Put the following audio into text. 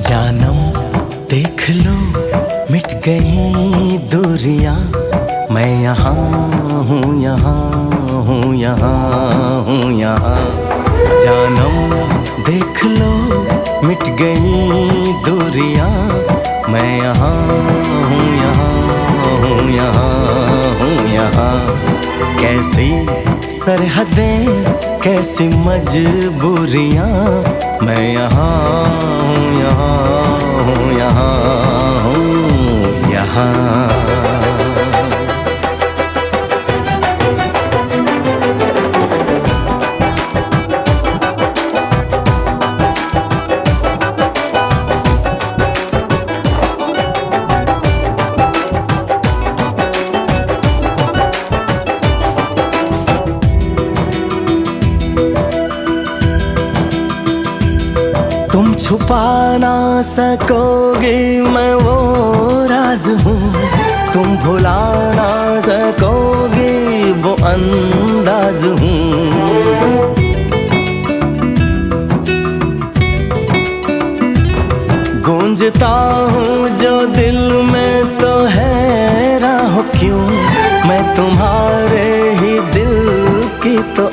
जानम देख लो मिट गई दूरियां, मैं यहाँ हूँ, यहाँ हूँ, यहाँ हूँ, यहाँ। जानम देख लो मिट गई दूरियां, मैं यहाँ हूँ, यहाँ हूँ, यहाँ हूँ, यहाँ। कैसी सरहदें कैसी मजबूरियां, मैं यहाँ हूँ, यहाँ हूँ, यहाँ हूँ, यहाँ। तुम छुपा ना सकोगे मैं वो राज हूँ, तुम भुला ना सकोगे वो अंदाज हूँ। गूंजता हूँ जो दिल में तो हैरान हो क्यों, मैं तुम्हारे ही दिल की तो